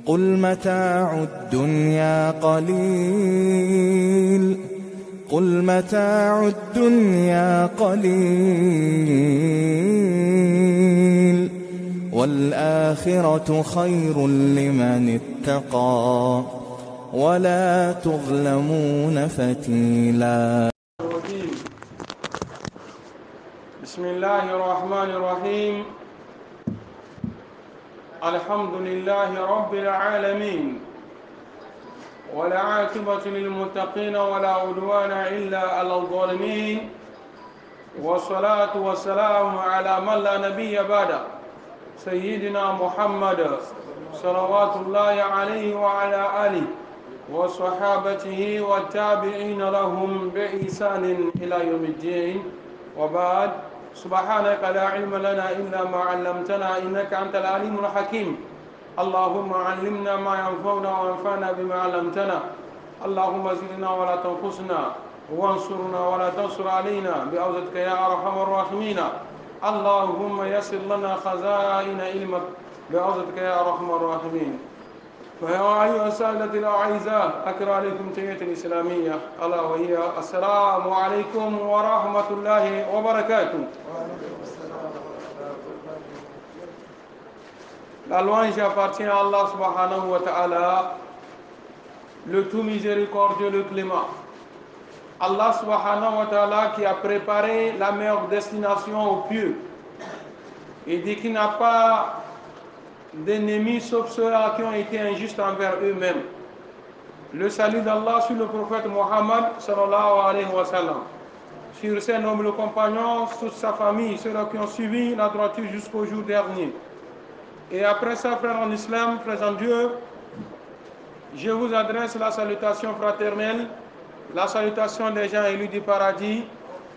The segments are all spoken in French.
قل متاع الدنيا قليل قل متاع الدنيا قليل والآخرة خير لمن اتقى ولا تظلمون فتيلا. بسم الله الرحمن الرحيم. الحمد لله رب العالمين والعاقبة للمتقين ولا عدوان إلا على الظالمين والصلاة والسلام على من لا نبي بعده سيدنا محمد صلوات الله عليه وعلى آله وصحابته والتابعين لهم بإحسان إلى يوم الدين وبعد. سبحانك لا علم لنا إلا ما علمتنا إنك أنت العليم الحكيم. اللهم علمنا ما ينفعنا وانفعنا بما علمتنا. اللهم زدنا ولا تنقصنا وانصرنا ولا تنصر علينا بعوزتك يا أرحم الراحمين. اللهم يسر لنا خزائن علمك بعوزتك يا أرحم الراحمين. فيا أيها السادة الأعزاء أقرأ عليكم تحية الإسلامية ألا وهي السلام عليكم ورحمة الله وبركاته. La louange appartient à Allah subhanahu wa ta'ala, le tout miséricordieux, le clément. Allah subhanahu wa ta'ala qui a préparé la meilleure destination aux pieux et dit qu'il n'a pas d'ennemis sauf ceux-là qui ont été injustes envers eux-mêmes. Le salut d'Allah sur le prophète Mohammed sallallahu alayhi wa sallam, sur ses nobles compagnons, toute sa famille, ceux-là qui ont suivi la droiture jusqu'au jour dernier. Et après ça, frères en islam, frères en Dieu, je vous adresse la salutation fraternelle, la salutation des gens élus du paradis,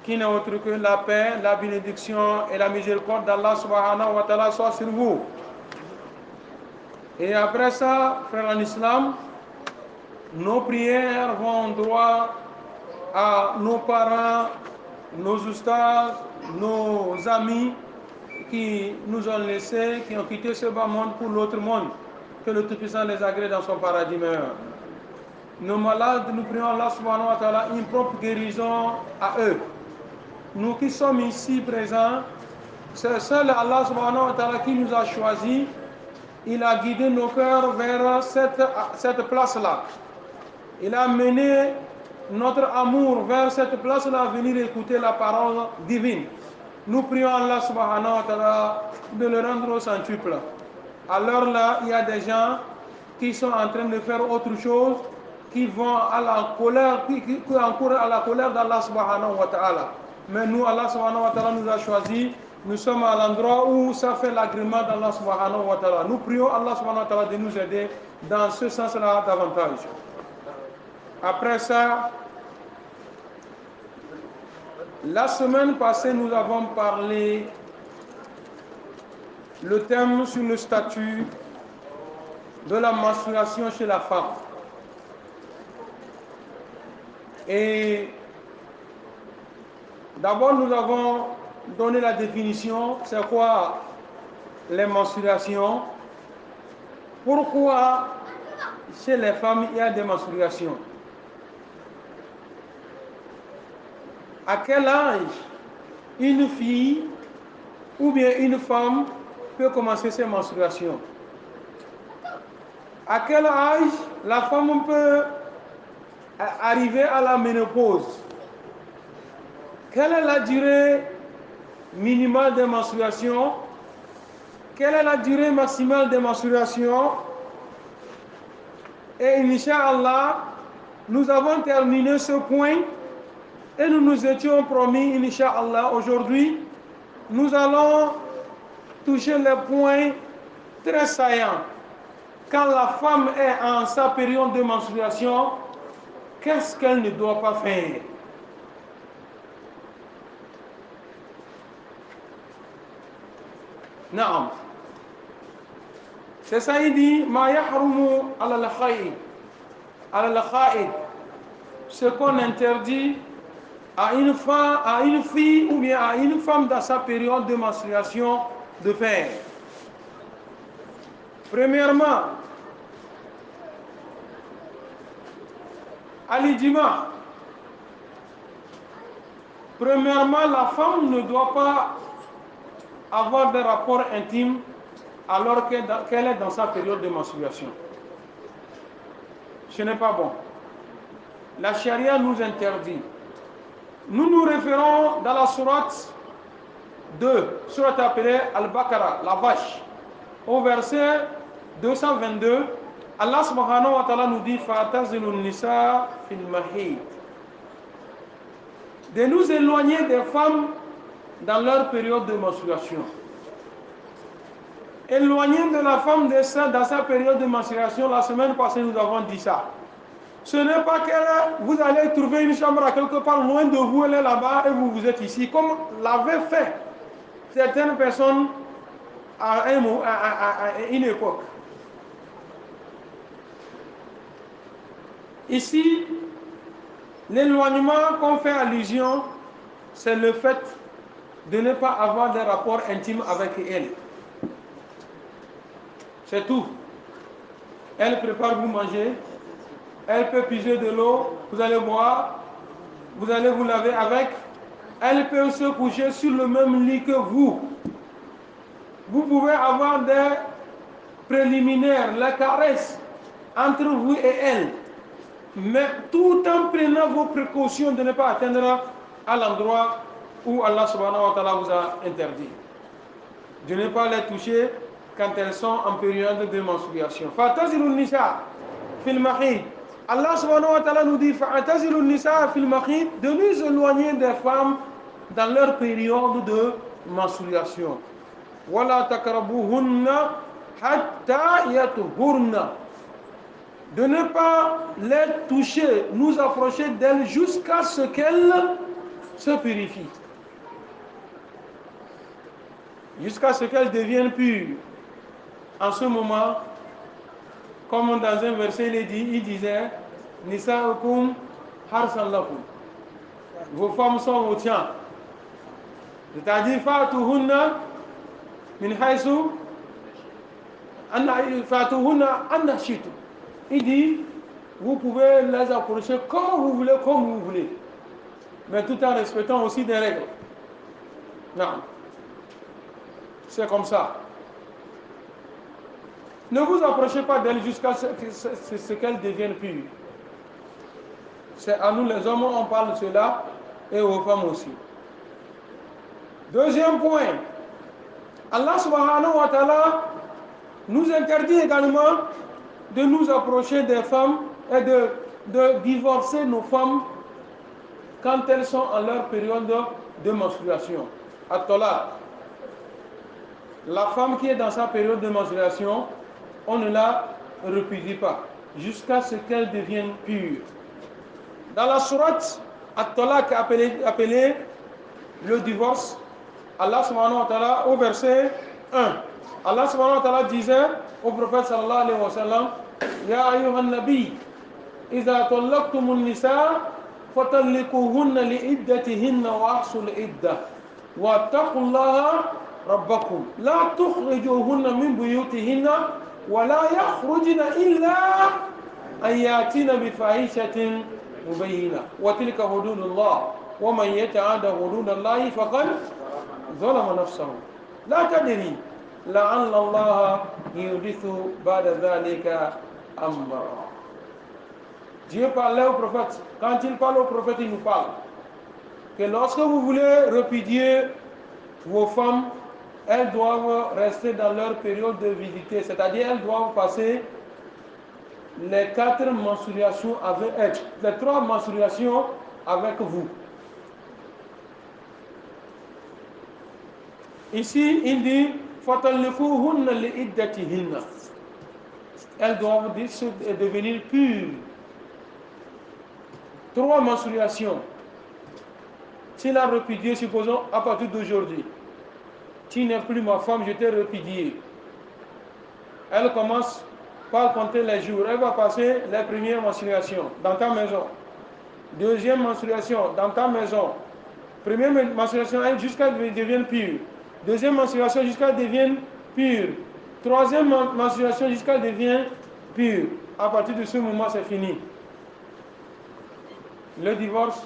qui n'est autre que la paix, la bénédiction et la miséricorde d'Allah subhanahu wa ta'ala soit sur vous. Et après ça, frères en islam, nos prières vont droit à nos parents, nos oustas, nos amis qui nous ont laissés, qui ont quitté ce bas monde pour l'autre monde. Que le Tout-Puissant les agrée dans son paradis meilleur. Nos malades, nous prions Allah subhanahu wa ta'ala une propre guérison à eux. Nous qui sommes ici présents, c'est seul Allah subhanahu wa ta'ala qui nous a choisis. Il a guidé nos cœurs vers cette place-là. Il a mené notre amour vers cette place-là à venir écouter la parole divine. Nous prions Allah subhanahu wa ta'ala de le rendre au centuple. Alors là, il y a des gens qui sont en train de faire autre chose, qui vont à la colère, qui encourent à la colère d'Allah subhanahu wa ta'ala. Mais nous, Allah subhanahu wa ta'ala nous a choisis. Nous sommes à l'endroit où ça fait l'agrément d'Allah subhanahu wa ta'ala. Nous prions Allah subhanahu wa ta'ala de nous aider dans ce sens-là davantage. Après ça, la semaine passée, nous avons parlé le thème sur le statut de la menstruation chez la femme. Et d'abord, nous avons donné la définition, c'est quoi les menstruations, pourquoi chez les femmes il y a des menstruations, à quel âge une fille ou bien une femme peut commencer ses menstruations, à quel âge la femme peut arriver à la ménopause, quelle est la durée minimale des menstruations, quelle est la durée maximale des menstruations. Et Inch'Allah, nous avons terminé ce point et nous nous étions promis, Inch'Allah, aujourd'hui, nous allons toucher les points très saillants. Quand la femme est en sa période de menstruation, qu'est-ce qu'elle ne doit pas faire? Non. C'est ça, il dit, ma yahrumu ala al-kha'id, ce qu'on interdit à une fille ou bien à une femme dans sa période de menstruation de faire. Premièrement, Al-Ijma. Premièrement, la femme ne doit pas avoir des rapports intimes alors qu'elle est dans sa période de menstruation. Ce n'est pas bon. La charia nous interdit. Nous nous référons dans la sourate 2, sourate appelée Al-Baqarah, la vache. Au verset 222, Allah subhanahu wa ta'ala nous dit Fa'tazilu nisa fil mahid. De nous éloigner des femmes dans leur période de menstruation. Éloigner de la femme dans sa période de menstruation, la semaine passée nous avons dit ça. Ce n'est pas que vous allez trouver une chambre à quelque part loin de vous, elle est là-bas et vous êtes ici, comme l'avaient fait certaines personnes à une époque. Ici, l'éloignement qu'on fait allusion, c'est le fait de ne pas avoir des rapports intimes avec elle. C'est tout. Elle prépare vous manger, elle peut puiser de l'eau, vous allez boire, vous allez vous laver avec, elle peut se coucher sur le même lit que vous. Vous pouvez avoir des préliminaires, les caresses entre vous et elle, mais tout en prenant vos précautions de ne pas atteindre à l'endroit où Allah subhanahu wa ta'ala vous a interdit. De ne pas les toucher quand elles sont en période de menstruation. Fa'tazilun nisa fil mahid. Allah subhanahu wa ta'ala nous dit Fa'tazilun nisa fil mahid, de nous éloigner des femmes dans leur période de menstruation. Wala takrabuhunna hatta yatuhurna. De ne pas les toucher, nous approcher d'elles jusqu'à ce qu'elles se purifient. Jusqu'à ce qu'elles deviennent pures. En ce moment, comme dans un verset il disait Nisa'ukum harsan lakum. Vos femmes sont vos tiens. C'est-à-dire fa'tuhunna min haythu fa'tuhunna anna shi'tum. Il dit vous pouvez les approcher comme vous voulez, comme vous voulez, mais tout en respectant aussi des règles. Non. C'est comme ça. Ne vous approchez pas d'elle jusqu'à ce qu'elle devienne pure. C'est à nous les hommes, on parle de cela, et aux femmes aussi. Deuxième point, Allah subhanahu wa ta'ala nous interdit également de nous approcher des femmes et de divorcer nos femmes quand elles sont en leur période de menstruation. At-talaq. La femme qui est dans sa période de menstruation, on ne la répudie pas jusqu'à ce qu'elle devienne pure. Dans la sourate At-Talaq appelée le divorce, Allah subhanahu wa ta'ala au verset 1, Allah subhanahu wa ta'ala disait au prophète sallallahu alayhi wa sallam Ya ayyuhan nabi, idha tallaqtumun nisa fatalliquhunna li'iddatihinna wa ahsul iddah wa taqullaha rabbakum la tukhrijuhunna min buyutihinna wa la yakhrujna illa an yatina bi fahishatin mubayyinah wa tilka hududullah wa man yata'adda hududallahi faqad zalama nafsahu la tadri la'alla Allah yuhdithu ba'da dhalika amra. Dieu parlait au prophète. Quand il parle au prophète, il nous parle que lorsque vous voulez répudier vos femmes, elles doivent rester dans leur période de visiter, c'est-à-dire elles doivent passer les 4 menstruations avec elles, les 3 menstruations avec vous. Ici, il dit fatalliquhunna li'iddatihinna. Elles doivent devenir pures. 3 menstruations. S'il a répudié, supposons à partir d'aujourd'hui, tu n'es plus ma femme, je t'ai répudié. Elle commence par compter les jours. Elle va passer les premières menstruations dans ta maison. Deuxième menstruation dans ta maison. Première menstruation jusqu'à ce qu'elle devienne pure. Deuxième menstruation jusqu'à ce qu'elle devienne pure. Troisième menstruation jusqu'à ce qu'elle devienne pure. À partir de ce moment, c'est fini. le divorce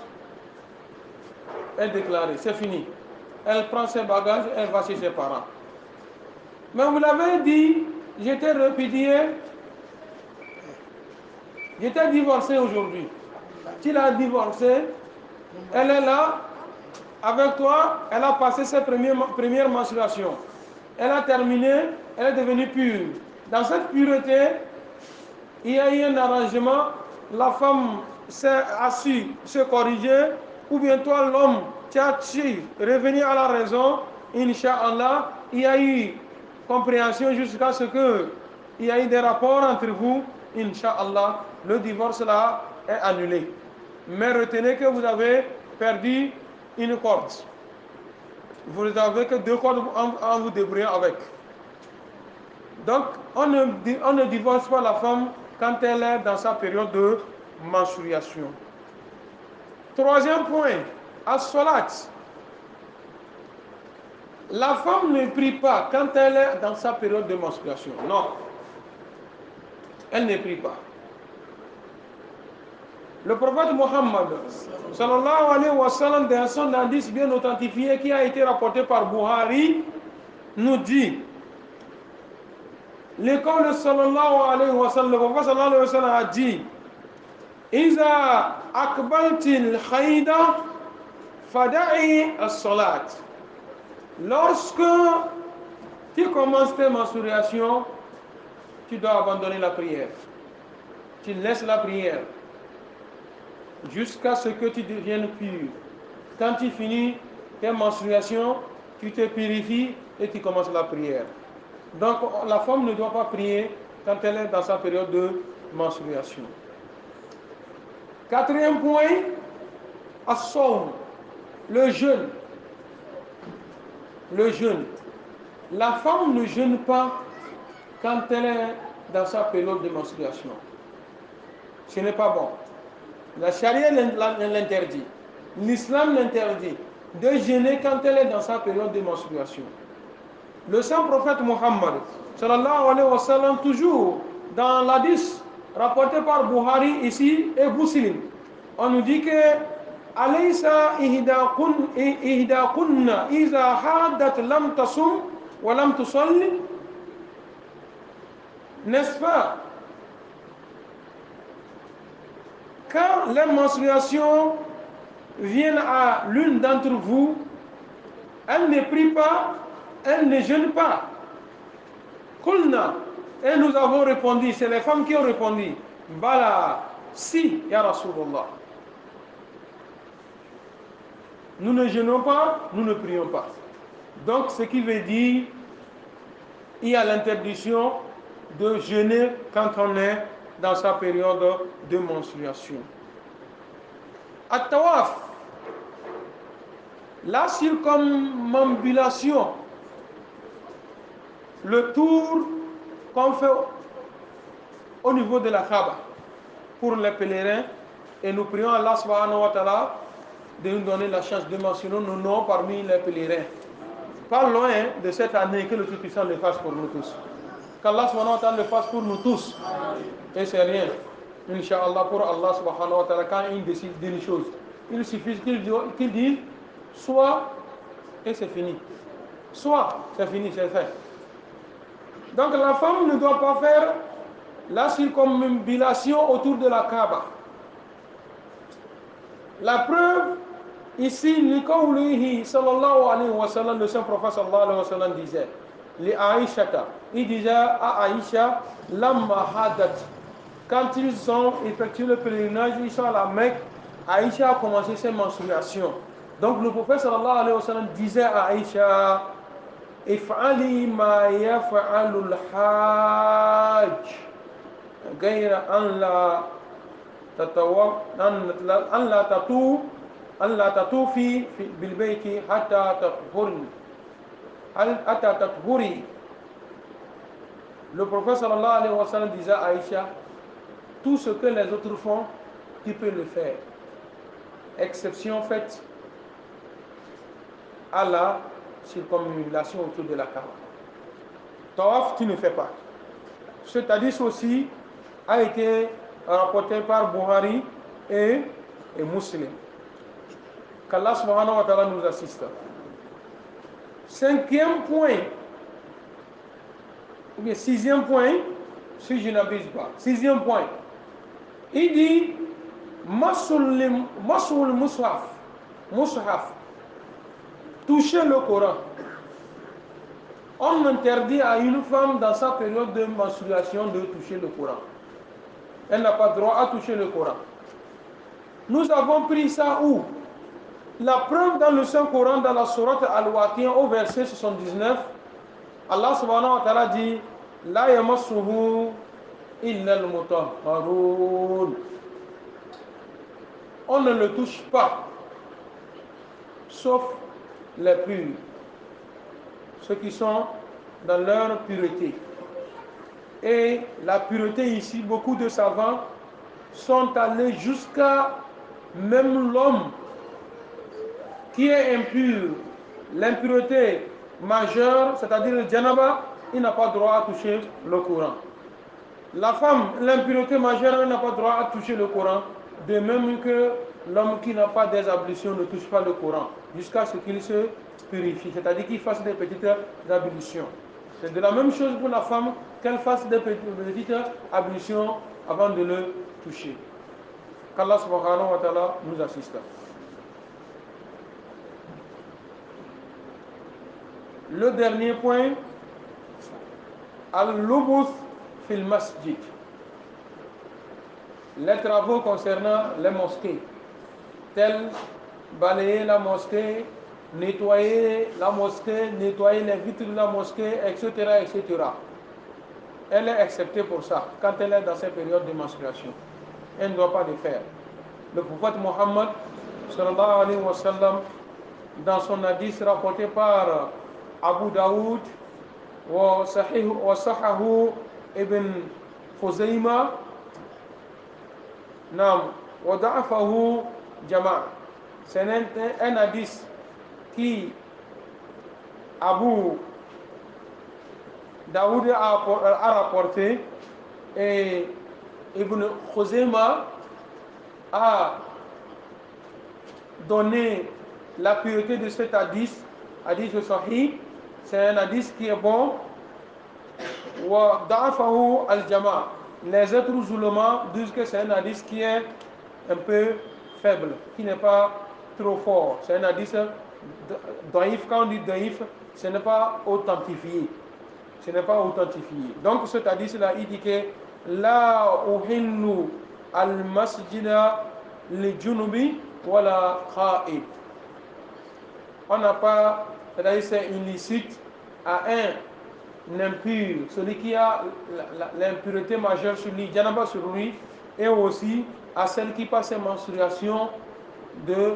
est déclaré, c'est fini. Elle prend ses bagages, elle va chez ses parents. Mais vous l'avez dit, j'étais répudié, j'étais divorcé aujourd'hui. Tu l'as divorcée, elle est là, avec toi, elle a passé ses premières menstruations. Elle a terminé, elle est devenue pure. Dans cette pureté, il y a eu un arrangement, la femme a su se corriger, ou bien toi, l'homme, tu as su revenir à la raison, Inch'Allah, il y a eu compréhension jusqu'à ce qu'il y ait des rapports entre vous, Inch'Allah, le divorce là est annulé. Mais retenez que vous avez perdu une corde. Vous n'avez que 2 cordes en vous débrouillant avec. Donc, on ne divorce pas la femme quand elle est dans sa période de menstruation. Troisième point, as-salat. La femme ne prie pas quand elle est dans sa période de menstruation. Non. Elle ne prie pas. Le prophète Mohammed, sallallahu alayhi wa sallam, dans son hadith bien authentifié qui a été rapporté par Buhari, nous dit, l'école sallallahu alayhi wa sallam, le prophète sallallahu alayhi wa sallam a dit, Iza akbaltil khayda fada'i as-salat. Lorsque tu commences tes menstruations, tu dois abandonner la prière. Tu laisses la prière jusqu'à ce que tu deviennes pur. Quand tu finis tes menstruations, tu te purifies et tu commences la prière. Donc la femme ne doit pas prier quand elle est dans sa période de menstruation. Quatrième point, as-sawm, le jeûne. Le jeûne. La femme ne jeûne pas quand elle est dans sa période de menstruation. Ce n'est pas bon. La charia l'interdit. L'islam l'interdit de jeûner quand elle est dans sa période de menstruation. Le saint prophète Mohammed, sallallahu alayhi wa sallam, toujours dans l'hadith rapporté par Buhari ici et Muslim, on nous dit que alaysa ihdakunna iza haddat lam tasum wa lam tusalli. N'est-ce pas? Quand les menstruations viennent à l'une d'entre vous, elle ne prie pas, elle ne jeûne pas. Kulna, et nous avons répondu, c'est les femmes qui ont répondu, Bala, si, ya Rasulullah. Nous ne jeûnons pas, nous ne prions pas. Donc, ce qui veut dire, il y a l'interdiction de jeûner quand on est dans sa période de menstruation. At-tawaf, la circumambulation, le tour qu'on fait au niveau de la Kaaba pour les pèlerins, et nous prions Allah subhanahu wa ta'ala de nous donner la chance de mentionner nos noms parmi les pèlerins. Pas loin de cette année que le Tout-Puissant le fasse pour nous tous. Qu'Allah subhanahu wa ta'ala le fasse pour nous tous. Et c'est rien. Inch'Allah, pour Allah subhanahu wa ta'ala, quand il décide d'une chose, il suffit qu'il dise soit et c'est fini. Soit c'est fini, c'est fait. Donc la femme ne doit pas faire la circumambulation autour de la Kaaba. La preuve, ici, Niqawlihi sallallahu alayhi wa sallam, le saint prophète sallallahu alayhi wa sallam disait, les Aïshata, il disait à Aïcha, Lamma hadat, quand ils ont effectué le pèlerinage, ils sont à la Mecque, Aïcha a commencé ses menstruations. Donc le prophète sallallahu alayhi wa sallam disait à Aïcha, If'ali ma yaf'alul hajj, غير أن لا تطوفي بالبيت حتى تطهري. Le prophète sallallahu alayhi wa sallam disait à Aïcha, tout ce que les autres font, tu peux le faire. Exception faite à la circumambulation autour de la Kaaba. Tawaf, tu ne fais pas. Cet hadith aussi a été rapporté par Buhari et et Muslim. Qu'Allah subhanahu wa ta'ala nous assiste. Cinquième point, ou bien sixième point, si je n'abuse pas. Sixième point, il dit Masul Mushaf, toucher le Coran. On interdit à une femme dans sa période de menstruation de toucher le Coran. Elle n'a pas droit à toucher le Coran. Nous avons pris ça où? La preuve dans le Saint-Coran, dans la sourate Al-Waqi'a, au verset 79, Allah subhanahu wa ta'ala dit La yamassuhu illa al-mutahharun. On ne le touche pas, sauf les purs, ceux qui sont dans leur pureté. Et la pureté ici, beaucoup de savants sont allés jusqu'à même l'homme qui est impur, l'impureté majeure, c'est-à-dire le janaba, il n'a pas droit à toucher le Coran. La femme, l'impureté majeure, elle n'a pas droit à toucher le Coran, de même que l'homme qui n'a pas des ablutions ne touche pas le Coran, jusqu'à ce qu'il se purifie, c'est-à-dire qu'il fasse des petites ablutions. C'est de la même chose pour la femme, qu'elle fasse des petites ablutions avant de le toucher. Qu'Allah subhanahu wa ta'ala nous assiste. Le dernier point, al-lubuth fil masjid. Les travaux concernant les mosquées, tels balayer la mosquée, nettoyer la mosquée, nettoyer les vitres de la mosquée, etc., etc. Elle est acceptée pour ça, quand elle est dans cette période de menstruation. Elle ne doit pas le faire. Le prophète Mohammed, sallallahu alayhi wa sallam, dans son hadith rapporté par Abu Daoud, wa sahahu ibn Khuzayma, nam wa da'afahu jama'. C'est un hadith qui Abu Daoud a rapporté et Ibn Khuzayma a donné la pureté de cet hadith, hadith sahih. C'est un hadith qui est bon. Wa da'afahu al-jama'. Les autres musulmans disent que c'est un hadith qui est un peu faible, qui n'est pas trop fort. C'est un hadith daïf. Quand on dit daïf, ce n'est pas authentifié. Ce n'est pas authentifié. Donc cet hadith-là, il dit que la uhillu al-masjida li junubi wa la kha'ib. On n'a pas, c'est-à-dire c'est illicite à un impur, celui qui a l'impureté majeure sur lui, janaba sur lui, et aussi à celle qui passe ses menstruations de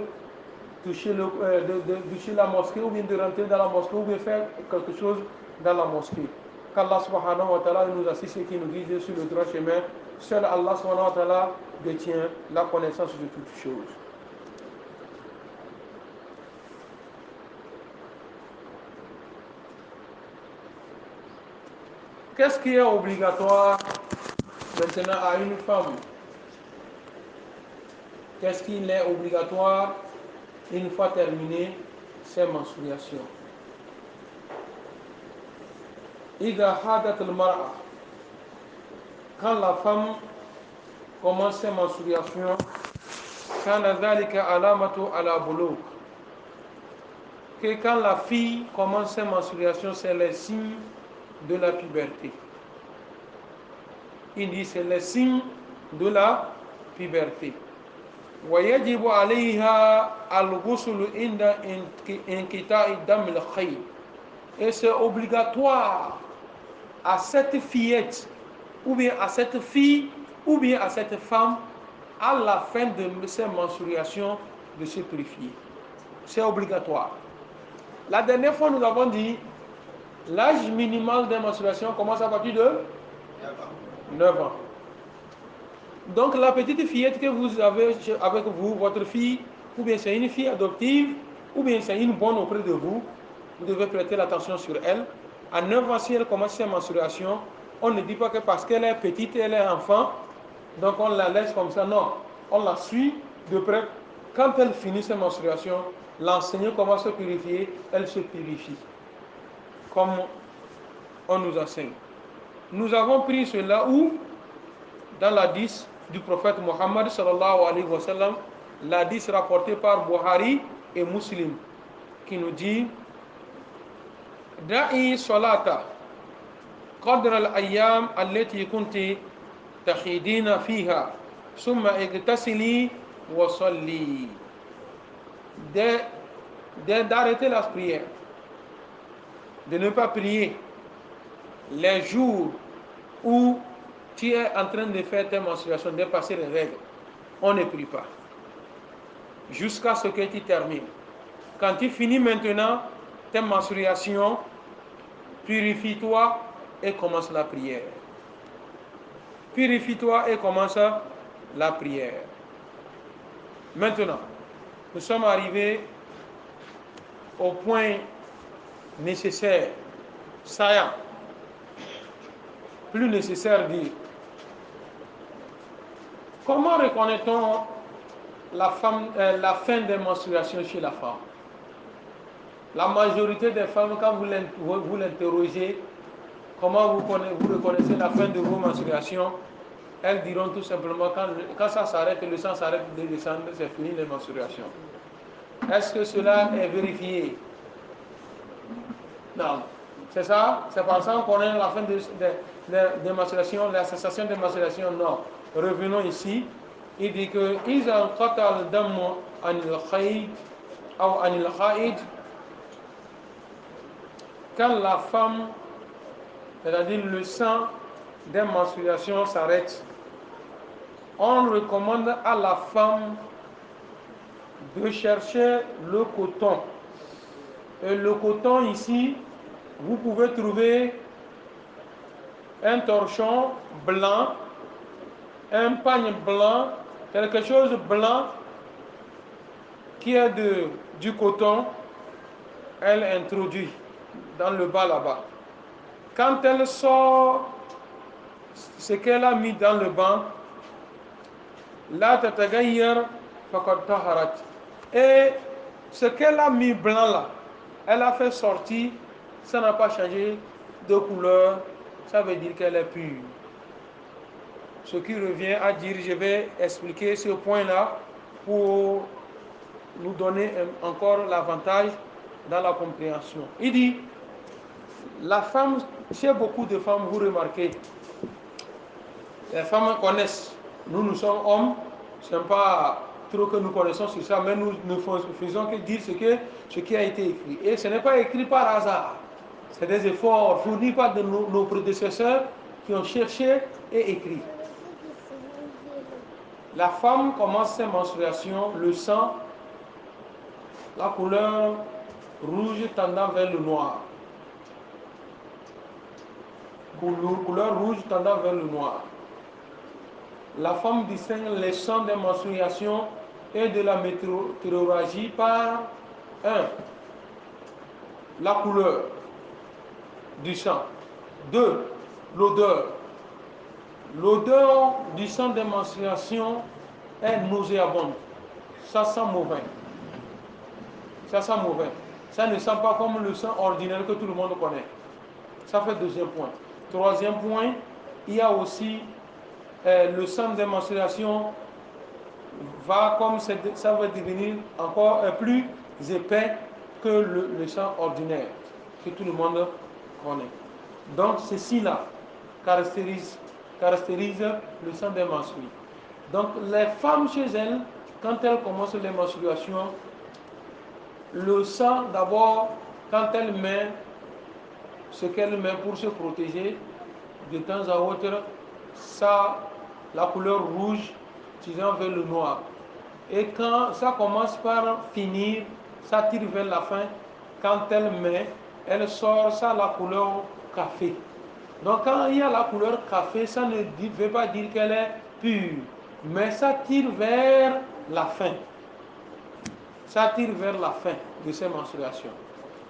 toucher, de toucher la mosquée, ou bien de rentrer dans la mosquée, ou bien faire quelque chose dans la mosquée. Qu'Allah subhanahu wa ta'ala nous assiste et qui nous guide sur le droit chemin. Seul Allah subhanahu wa ta'ala détient la connaissance de toutes choses. Qu'est-ce qui est obligatoire maintenant à une femme? Qu'est-ce qu'il est obligatoire une fois terminé ses menstruations? Ida hadat al-mar'a, quand la femme commence ses menstruations, kana dhalika alamatu ala bulugh, que quand la fille commence ses menstruations, c'est le signe de la puberté. Il dit c'est le signe de la puberté. ويجب عليها الغسل عند انقطاع الدم الحيض. Et c'est obligatoire à cette fillette, ou bien à cette fille, ou bien à cette femme, à la fin de ses menstruations, de se purifier. C'est obligatoire. La dernière fois, nous avons dit l'âge minimal de menstruation commence à partir de 9 ans. Donc la petite fillette que vous avez avec vous, votre fille, ou bien c'est une fille adoptive, ou bien c'est une bonne auprès de vous, vous devez prêter l'attention sur elle. À 9 ans, si elle commence ses menstruations, on ne dit pas que parce qu'elle est petite, elle est enfant, donc on la laisse comme ça. Non, on la suit de près. Quand elle finit ses menstruations, l'enseignant commence à se purifier, elle se purifie. Comme on nous enseigne. Nous avons pris cela où dans l'hadith du prophète Mohammed sallallahu alayhi wa sallam, l'hadith rapporté par Bukhari et Muslim, qui nous dit Da'i salata qadra al-ayyam allati kunti takhidina fiha summa igtasili wa salli. D'arrêter la prière, de ne pas prier les jours où tu es en train de faire tes menstruations, de passer les règles. On ne prie pas jusqu'à ce que tu termines. Quand tu finis maintenant tes menstruations, purifie-toi et commence la prière. Purifie-toi et commence la prière. Maintenant, nous sommes arrivés au point nécessaire, saillant, plus nécessaire de dire. Comment reconnaît-on la fin des menstruations chez la femme? La majorité des femmes, quand vous l'interrogez, comment vous reconnaissez la fin de vos menstruations, elles diront tout simplement quand ça s'arrête, le sang s'arrête de descendre, c'est fini les menstruations. Est-ce que cela est vérifié? Non. C'est ça? C'est par ça qu'on connaît la fin des menstruations, la cessation des menstruations? Non. Revenons ici. Il dit que إذا انقطع الدم عن الحيض أو عن الحائض, quand la femme, c'est-à-dire le sang des menstruations s'arrête, on recommande à la femme de chercher le coton. Et le coton ici, vous pouvez trouver un torchon blanc, un pagne blanc, quelque chose de blanc qui est du coton, elle introduit dans le bas là-bas. Quand elle sort ce qu'elle a mis dans le banc, la tatagayyar faqad taharat. Et ce qu'elle a mis blanc là, elle a fait sortir, ça n'a pas changé de couleur, ça veut dire qu'elle est pure. Ce qui revient à dire, je vais expliquer ce point-là pour nous donner encore l'avantage dans la compréhension. Il dit, la femme, chez beaucoup de femmes, vous remarquez, les femmes connaissent, nous sommes hommes, ce n'est pas trop que nous connaissons sur ça, mais nous ne faisons que dire ce qui a été écrit. Et ce n'est pas écrit par hasard, c'est des efforts fournis par nos prédécesseurs qui ont cherché et écrit. La femme commence ses menstruations, le sang, la couleur rouge tendant vers le noir. Couleur rouge tendant vers le noir. La femme distingue les sangs des menstruations et de la météorragie par 1. La couleur du sang. 2. L'odeur. L'odeur du sang des menstruations est nauséabonde. Ça sent mauvais. Ça sent mauvais. Ça ne sent pas comme le sang ordinaire que tout le monde connaît. Ça fait deuxième point. Troisième point, il y a aussi le sang des menstruations va comme ça va devenir encore plus épais que le sang ordinaire que tout le monde connaît. Donc ceci-là caractérise le sang des menstrues. Donc les femmes chez elles, quand elles commencent les menstruations, le sang d'abord, quand elles met ce qu'elles met pour se protéger, de temps à autre, ça, la couleur rouge tirant vers le noir. Et quand ça commence par finir, ça tire vers la fin, quand elle met, elle sort ça la couleur café. Donc quand il y a la couleur café, ça ne veut pas dire qu'elle est pure, mais ça tire vers la fin. Ça tire vers la fin de ces menstruations.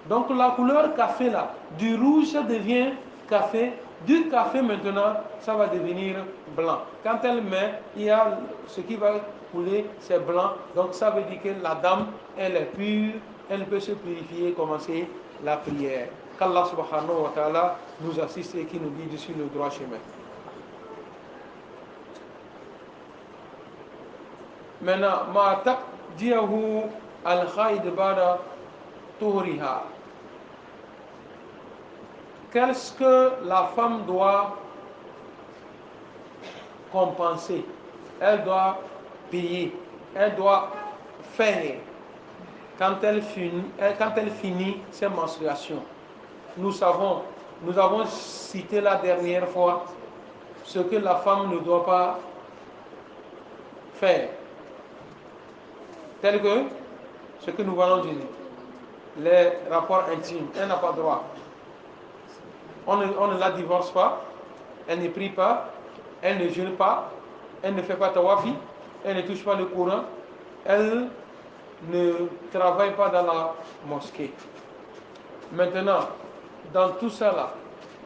Donc la couleur café là, du rouge ça devient café, du café maintenant ça va devenir blanc. Quand elle met, il y a ce qui va couler, c'est blanc. Donc ça veut dire que la dame, elle est pure, elle peut se purifier et commencer la prière. Qu'Allah subhanahu wa ta'ala nous assiste et qui nous guide sur le droit chemin. Maintenant, ma taqdiyahu al-khayd ba'da tuhriha. Qu'est-ce que la femme doit compenser? Elle doit payer, elle doit faire quand elle finit ses menstruations. Nous avons cité la dernière fois ce que la femme ne doit pas faire, tel que ce que nous allons dire, les rapports intimes, elle n'a pas droit. On ne la divorce pas, elle ne prie pas, elle ne jeûne pas, elle ne fait pas tawafi, elle ne touche pas le Coran, elle ne travaille pas dans la mosquée. Maintenant, dans tout ça là,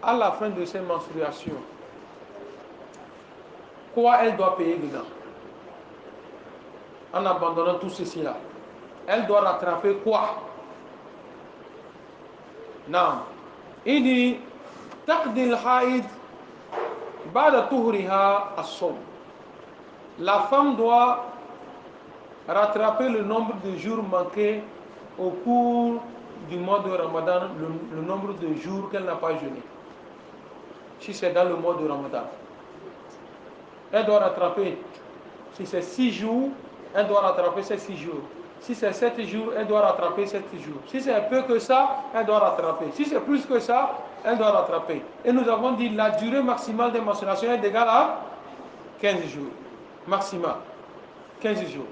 à la fin de ses menstruations, quoi elle doit payer dedans? En abandonnant tout ceci là, elle doit rattraper quoi? Non. Il dit taqdil haïd ba'da tuhriha as-sawm. La femme doit rattraper le nombre de jours manqués au cours du mois de Ramadan, le nombre de jours qu'elle n'a pas jeûné. Si c'est dans le mois de Ramadan, elle doit rattraper. Si c'est 6 jours, elle doit rattraper ces 6 jours. Si c'est 7 jours, elle doit rattraper 7 jours. Si c'est peu que ça, elle doit rattraper. Si c'est plus que ça, elle doit rattraper. Et nous avons dit la durée maximale des menstruations est égale à 15 jours. Maximal. 15 jours.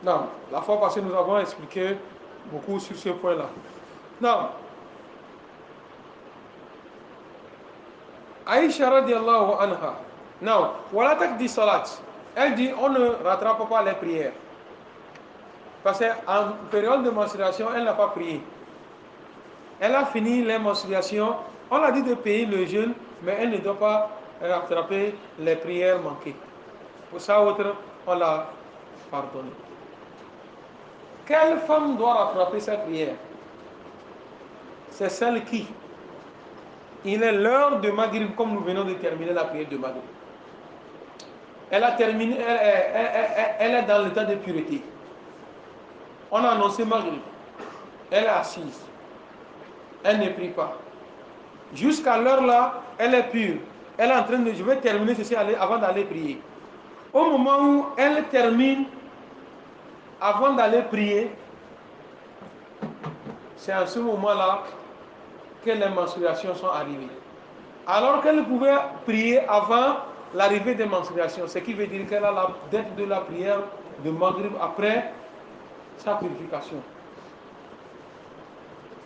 Non, la fois passée, nous avons expliqué beaucoup sur ce point-là. Non. Aïcha radiallahu anha. Non, voilà taqdi salat. Elle dit on ne rattrape pas les prières. Parce qu'en période de menstruation, elle n'a pas prié. Elle a fini les menstruations. On a dit de payer le jeûne, mais elle ne doit pas rattraper les prières manquées. Pour ça, autre, on l'a pardonné. Quelle femme doit rattraper sa prière? C'est celle qui, il est l'heure de Maghrib, comme nous venons de terminer la prière de Maghrib. Elle a terminé, elle est dans l'état de pureté. On a annoncé Maghrib. Elle est assise. Elle ne prie pas. Jusqu'à l'heure là, elle est pure. Elle est en train de, je vais terminer ceci avant d'aller prier. Au moment où elle termine, avant d'aller prier, c'est à ce moment-là que les menstruations sont arrivées. Alors qu'elle pouvait prier avant l'arrivée des menstruations, ce qui veut dire qu'elle a la dette de la prière de Maghrib après sa purification.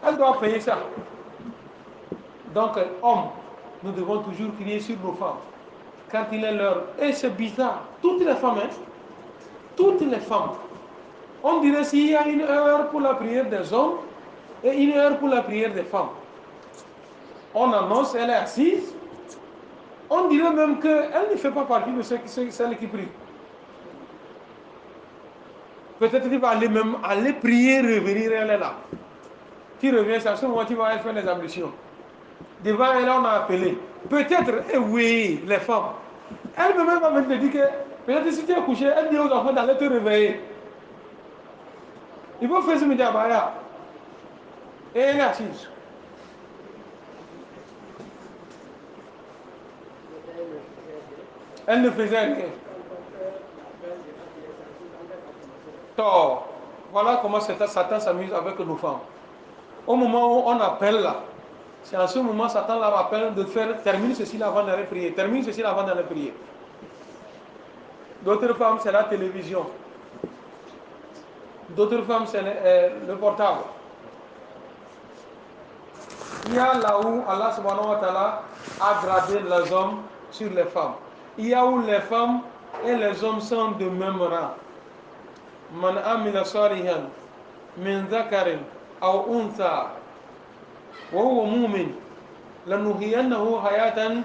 Elle doit payer ça. Donc, hommes, nous devons toujours prier sur nos femmes. Quand il est l'heure, et c'est bizarre, toutes les femmes, toutes les femmes, on dirait s'il y a une heure pour la prière des hommes et une heure pour la prière des femmes. On annonce, elle est assise, on dirait même qu'elle ne fait pas partie de celles qui prient. Peut-être qu'il va aller prier, revenir, elle est là. Qui revient, c'est à ce moment qu'il va faire les ablutions. Devant elle, on a appelé. Peut-être, oui, les femmes. Elle-même va me dire que, peut-être si tu es couché, elle dit aux enfants d'aller te réveiller. Il faut faire ce midi à Baya. Et elle est assise. Elle ne faisait rien. Tort. Voilà comment Satan s'amuse avec nos femmes. Au moment où on appelle là, c'est en ce moment Satan la rappelle de faire termine ceci là avant d'aller prier, termine ceci là avant d'aller prier. D'autres femmes, c'est la télévision. D'autres femmes, c'est le portable. Il y a là où Allah subhanahu wa ta'ala a gradé les hommes sur les femmes. Il y a où les femmes et les hommes sont de même rang. Man amila salihan min dhakarin aw untha wa huwa mu'min lanuhyiyannahu hayatan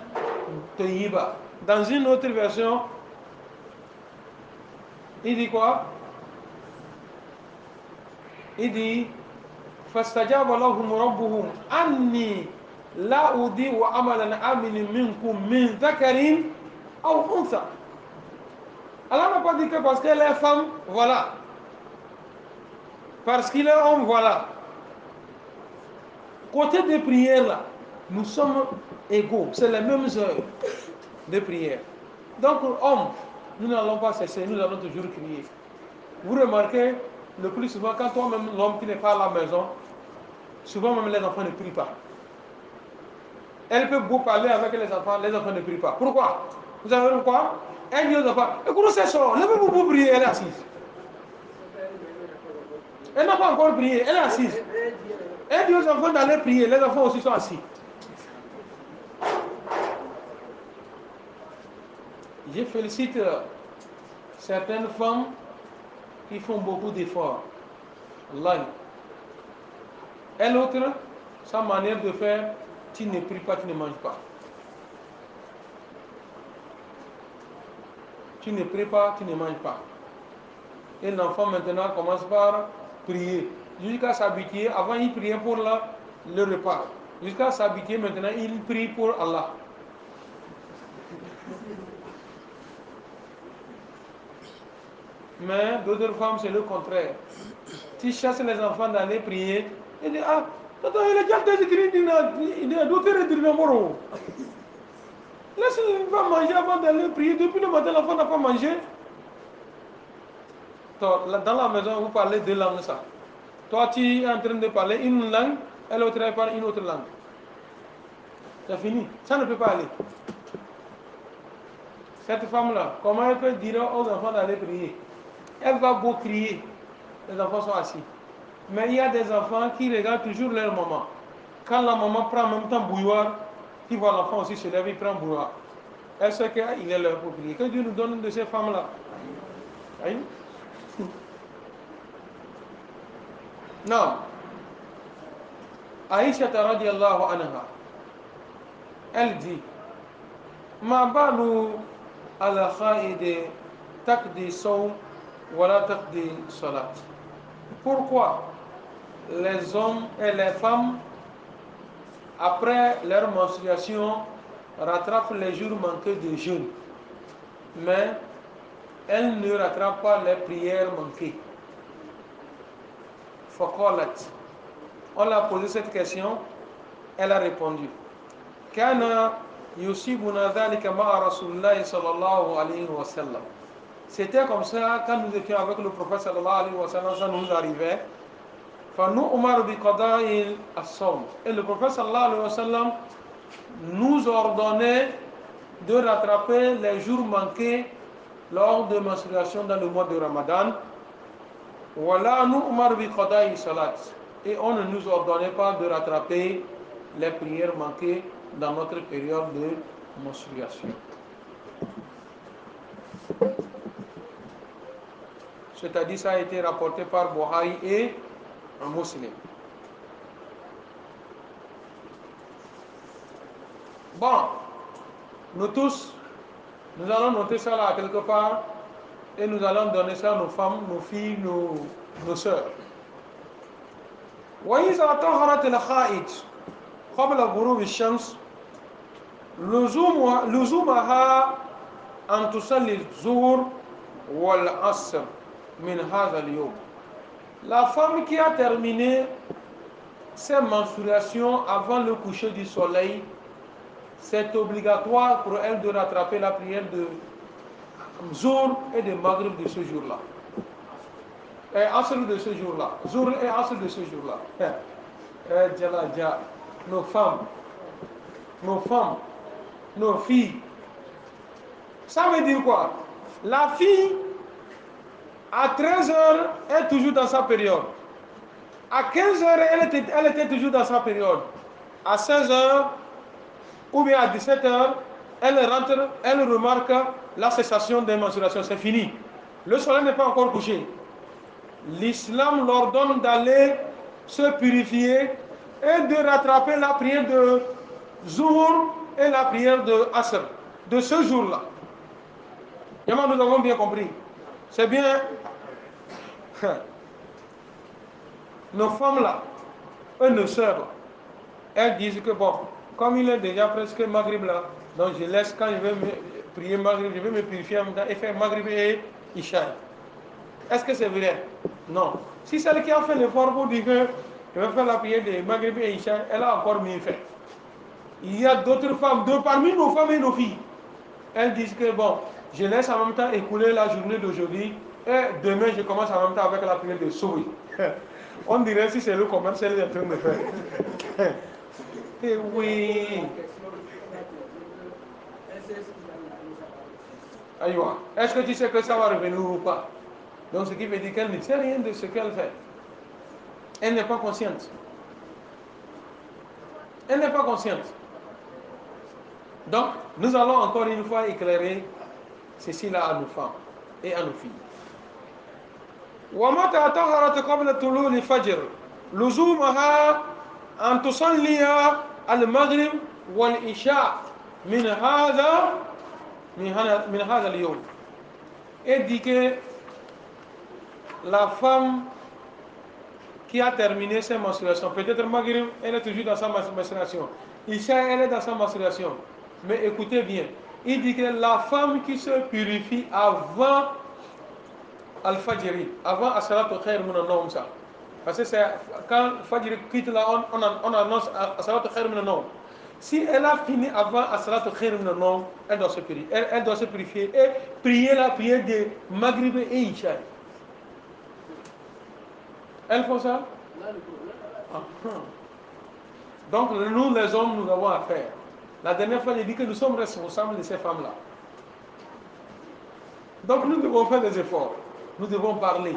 tayyiba. Dans une autre version, Il dit quoi? Il dit فاستجاب لهم ربهم أني لا أضيع عملا عامل منكم من ذكر أو أنثى. Allah n'a pas dit que parce qu'elle est femme, voilà. Parce qu'il est homme, voilà. Côté des prières là, nous sommes égaux, c'est les mêmes heures de prière. Donc homme, nous n'allons pas cesser, nous allons toujours crier. Vous remarquez, le plus souvent, quand toi-même, l'homme qui n'est pas à la maison, souvent même les enfants ne prient pas. Elle peut beau parler avec les enfants ne prient pas. Pourquoi? Vous savez pourquoi? Elle dit aux enfants, écoutez, c'est ça, levez-vous pour prier, elle est assise. Elle n'a pas encore prié, elle est assise. Elle dit aux enfants d'aller prier, les enfants aussi sont assis. Je félicite certaines femmes qui font beaucoup d'efforts. Allah. Et l'autre, sa manière de faire, tu ne pries pas, tu ne manges pas. Tu ne pries pas, tu ne manges pas. Et l'enfant maintenant commence par prier. Jusqu'à s'habituer, avant il priait pour le repas. Jusqu'à s'habituer, maintenant il prie pour Allah. Mais d'autres femmes, c'est le contraire. Tu chasses les enfants d'aller prier, et dis, ah, attends, il est déjà il est d'autres et laisse l'enfant manger avant d'aller prier. Depuis le matin, l'enfant n'a pas mangé. Dans la maison, vous parlez deux langues, ça. Toi, tu es en train de parler une langue, et l'autre parle une autre langue. C'est fini. Ça ne peut pas aller. Cette femme-là, comment elle peut dire aux enfants d'aller prier? Elle va beau crier. Les enfants sont assis. Mais il y a des enfants qui regardent toujours leur maman. Quand la maman prend en même temps bouilloire, qui voit l'enfant aussi se lever, il prend bouilloire. Elle sait qu'il est l'heure pour prier. Que Dieu nous donne de ces femmes-là. Oui? Non. Aïcha radiallahu anha, elle dit, Ma balu ala khaïde takdi sawm wala takdi salat. Pourquoi les hommes et les femmes, après leur menstruation, rattrapent les jours manqués de jeûne, mais elles ne rattrapent pas les prières manquées? Faqalat. On l'a posé cette question, elle a répondu, Kana yusibuna dhalika ma'a Rasulillahi sallallahu alayhi wa sallam. C'était comme ça quand nous étions avec le prophète sallallahu alayhi wa sallam, ça nous arrivait. Et le prophète sallallahu alayhi wa sallam nous ordonnait de rattraper les jours manqués lors de menstruation dans le mois de Ramadan. Et on ne nous ordonnait pas de rattraper les prières manquées dans notre période de menstruation. C'est-à-dire, ça a été rapporté par Bukhari et un Muslim. Bon, nous tous, nous allons noter ça là quelque part et nous allons donner ça à nos femmes, nos filles, nos sœurs. وإذا طهرت الحائض قبل غروب الشمس لزومها أن تصلي الظهر والعصر من هذا اليوم. La femme qui a terminé ses menstruations avant le coucher du soleil, c'est obligatoire pour elle de rattraper la prière de Zour et de Maghrib de ce jour-là. Et Asr de ce jour-là. Zour et Asr de ce jour-là. Nos femmes, nos filles. Ça veut dire quoi? La fille, à 13 heures, est toujours dans sa période. À 15 heures, elle était toujours dans sa période. À 16 heures, ou bien à 17 heures, elle rentre, elle remarque la cessation des menstruations. C'est fini. Le soleil n'est pas encore couché. L'islam leur donne d'aller se purifier et de rattraper la prière de Zuhur et la prière de Asr de ce jour-là. Nous avons bien compris. C'est bien. Nos femmes là, eux, nos sœurs, elles disent que bon, comme il est déjà presque Maghrib là, donc je laisse quand je vais prier Maghrib, je vais me purifier en même temps et faire Maghrib et Isha. Est-ce que c'est vrai? Non. Si celle qui a fait l'effort pour dire que je vais faire la prière de Maghrib et Isha, elle a encore mieux fait. Il y a d'autres femmes, parmi nos femmes et nos filles, elles disent que bon, je laisse en même temps écouler la journée d'aujourd'hui et demain je commence en même temps avec la prière de Souri. On dirait si c'est le commerce qu'elle est en train de faire. Et oui. Aïwa. Est-ce que tu sais que ça va revenir ou pas? Donc ce qui veut dire qu'elle ne sait rien de ce qu'elle fait. Elle n'est pas consciente. Elle n'est pas consciente. Donc, nous allons encore une fois éclairer ceci là à nos femmes et à nos filles. ومتى طهرت قبل طلوع الفجر لزومها أن تصلي المغرب والعشاء من هذا اليوم. Et dit que la femme qui a terminé sa menstruation, peut-être Maghrib, elle est toujours dans sa menstruation, Isha, elle est dans sa menstruation, mais écoutez bien, il dit que la femme qui se purifie avant Al-Fajri, avant As-Salatu Khair Min An-Nawm, ça. Parce que c'est quand Fajr quitte là, on annonce As-Salatu Khair Min An-Nawm. Si elle a fini avant As-Salatu Khair Min An-Nawm, elle doit se purifier. Elle doit se purifier et prier la prière de Maghrib et Isha. Elles font ça? Donc nous les hommes, nous avons à faire. La dernière fois, j'ai dit que nous sommes responsables de ces femmes-là. Donc nous devons faire des efforts. Nous devons parler.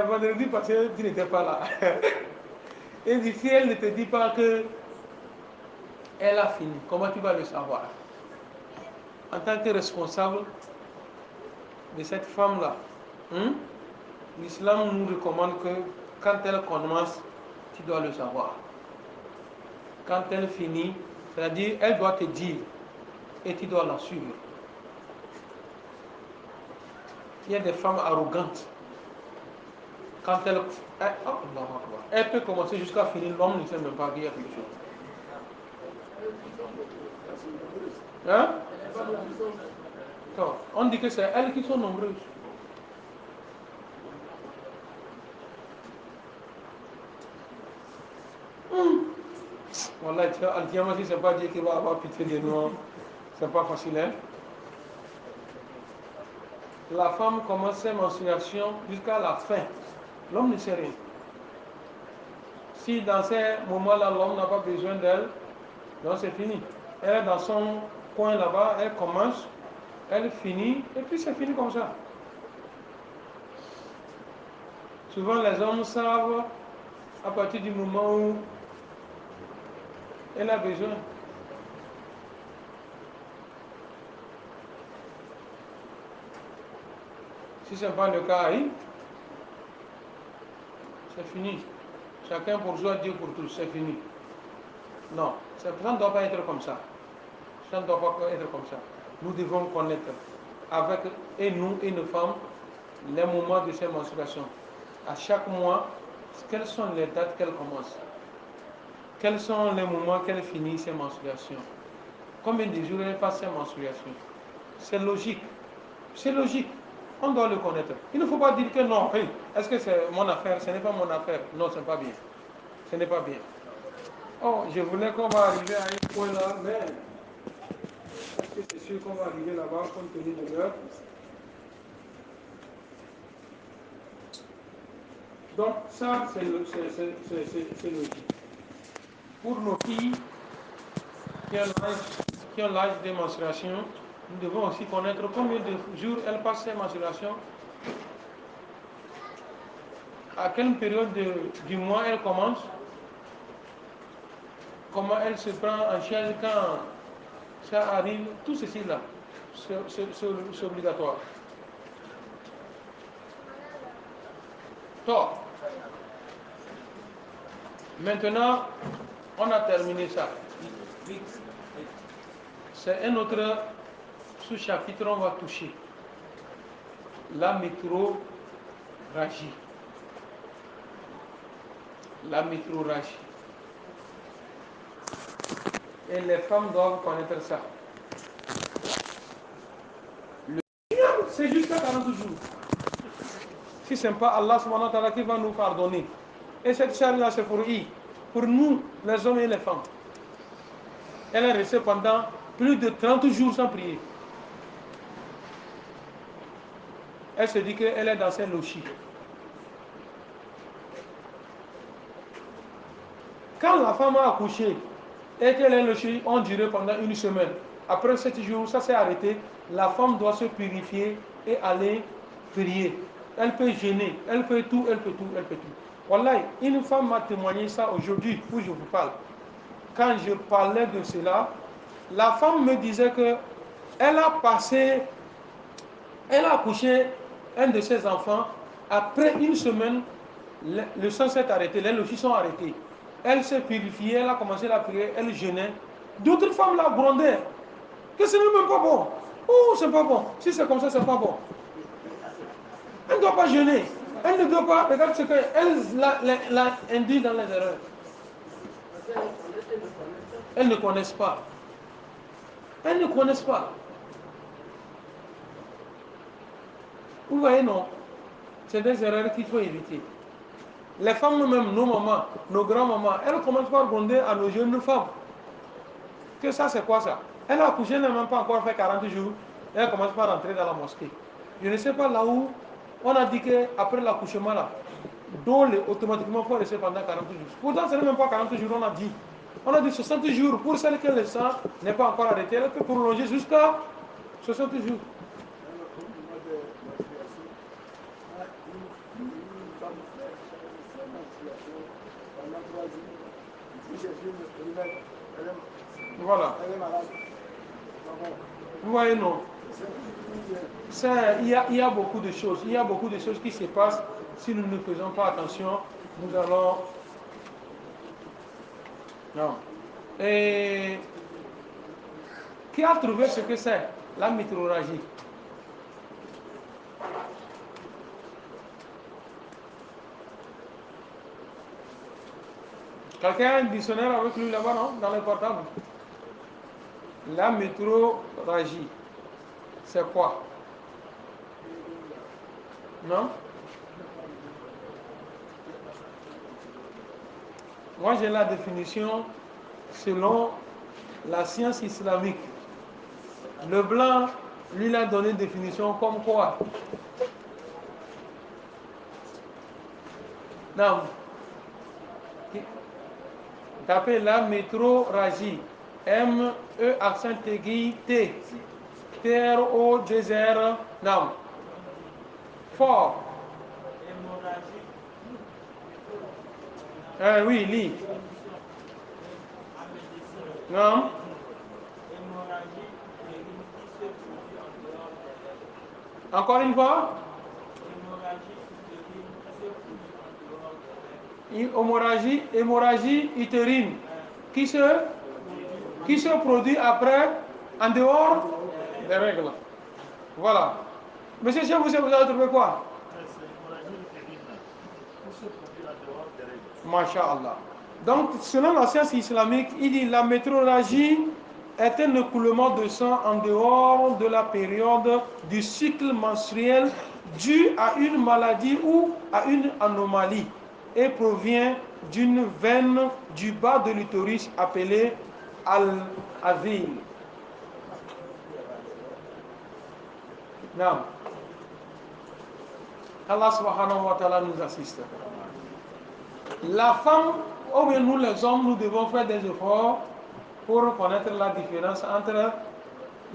Vendredi passé, tu n'étais pas là. Et si elle ne te dit pas que elle a fini, comment tu vas le savoir? En tant que responsable de cette femme-là, l'islam nous recommande que quand elle commence, tu dois le savoir. Quand elle finit, c'est-à-dire elle doit te dire et tu dois la suivre. Il y a des femmes arrogantes. Quand elle peut commencer jusqu'à finir, l'homme ne sait même pas qu'il y a quelque chose. Hein? On dit que c'est elles qui sont nombreuses. Wallah, Al-Kiyama, si c'est pas Dieu qui va avoir pitié de nous, c'est pas facile, hein? La femme commence ses menstruations jusqu'à la fin. L'homme ne sait rien. Si dans ces moments-là, l'homme n'a pas besoin d'elle, donc c'est fini. Elle est dans son coin là-bas, elle commence, elle finit, et puis c'est fini comme ça. Souvent, les hommes savent à partir du moment où elle a besoin. Si ce n'est pas le cas, c'est fini. Chacun pour soi, Dieu pour tous, c'est fini. Non, ça ne doit pas être comme ça. Ça ne doit pas être comme ça. Nous devons connaître avec et nous et nos femmes les moments de ces menstruations. À chaque mois, quelles sont les dates qu'elles commencent? Quels sont les moments qu'elles finissent ces menstruations? Combien de jours elles passent ces menstruations? C'est logique. C'est logique. On doit le connaître. Il ne faut pas dire que non, hey, est-ce que c'est mon affaire? Ce n'est pas mon affaire. Non, ce n'est pas bien. Ce n'est pas bien. Oh, je voulais qu'on va arriver à un point là, mais est-ce que c'est sûr qu'on va arriver là-bas compte tenu de l'heure? Donc ça, c'est logique. Pour nos filles qui ont l'âge de menstruation, nous devons aussi connaître combien de jours elles passent ces menstruations, à quelle période du mois elles commencent, comment elle se prend en charge quand ça arrive, tout ceci là, c'est obligatoire. Donc, maintenant, on a terminé ça. C'est un autre sous-chapitre, on va toucher. La métrorragie. La métrorragie. Et les femmes doivent connaître ça. C'est jusqu'à 40 jours. Si ce n'est pas Allah subhanahu wa ta'ala qui va nous pardonner. Et cette charge-là, c'est pour nous, les hommes et les femmes. Elle est restée pendant plus de 30 jours sans prier. Elle se dit qu'elle est dans ses lochis. Quand la femme a accouché et qu'elle est lochis ont duré pendant une semaine, après 7 jours, ça s'est arrêté, la femme doit se purifier et aller prier. Elle peut jeûner, elle peut tout, elle peut tout, elle peut tout. Wallahi, une femme m'a témoigné ça aujourd'hui, où je vous parle. Quand je parlais de cela, la femme me disait que elle a accouché un de ses enfants. Après une semaine, le sang s'est arrêté, les lochis sont arrêtés. Elle s'est purifiée, elle a commencé la prière, elle jeûnait. D'autres femmes la grondaient. Que ce n'est même pas bon. Oh, c'est pas bon. Si c'est comme ça, c'est pas bon. Elle ne doit pas jeûner. Elle ne doit pas. Regarde ce qu'elle l'a induit dans les erreurs. Elles ne connaissent pas. Elles ne connaissent pas. Vous voyez, non? C'est des erreurs qu'il faut éviter. Les femmes nous-mêmes, nos mamans, nos grands-mamans, elles commencent par gronder à nos jeunes femmes. Que ça, c'est quoi ça? Elle a accouché, elle n'a même pas encore fait 40 jours. Et elle commence par rentrer dans la mosquée. Je ne sais pas là où on a dit qu'après l'accouchement, là, dole automatiquement faut rester pendant 40 jours. Pourtant, ce n'est même pas 40 jours, on a dit. On a dit 60 jours. Pour celle que le sang n'est pas encore arrêté, elle peut prolonger jusqu'à 60 jours. Voilà. Vous voyez, non? Il y a beaucoup de choses. Il y a beaucoup de choses qui se passent. Si nous ne faisons pas attention, nous allons... Non. Et qui a trouvé ce que c'est? La métrorragie. Quelqu'un a un dictionnaire avec lui là-bas, non? Dans le portable. La métrorragie, c'est quoi? Non? Moi, j'ai la définition selon la science islamique. Le blanc, lui, a donné une définition comme quoi? Non. Tapez la métrorragie. M-E accent aigu T. T-R-O-2-R. Non. Fort. Oui, lis. Non. Encore une fois. Hémorragie utérine qui se produit après, en dehors des règles. Voilà. Monsieur Chef, vous avez trouvé quoi? Masha'Allah. Donc, selon la science islamique, il dit la métrorragie est un écoulement de sang en dehors de la période du cycle menstruel dû à une maladie ou à une anomalie et provient d'une veine du bas de l'utérus appelée al-avil. Non. Allah subhanahu wa ta'ala nous assiste. La femme, ou bien nous les hommes, nous devons faire des efforts pour connaître la différence entre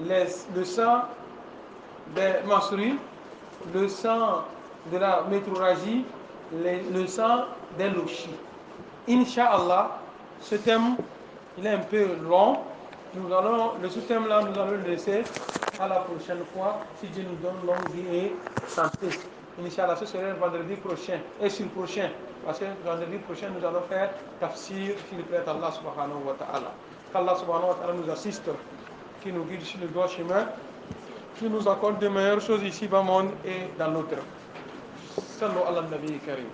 le sang des menstrues, le sang de la métrorragie, le sang des lochis. Inch'Allah, ce thème, il est un peu long. Le sous-thème là, nous allons le laisser à la prochaine fois, si Dieu nous donne longue vie et santé. Inch'Allah, ce serait le vendredi prochain, et sur le prochain, parce que le vendredi prochain, nous allons faire tafsir, s'il plaît Allah subhanahu wa ta'ala. Qu'Allah subhanahu wa ta'ala nous assiste. qui nous guide sur le droit chemin, qui nous accorde de meilleures choses ici dans le monde et dans l'autre. Sallu ala nabi karim.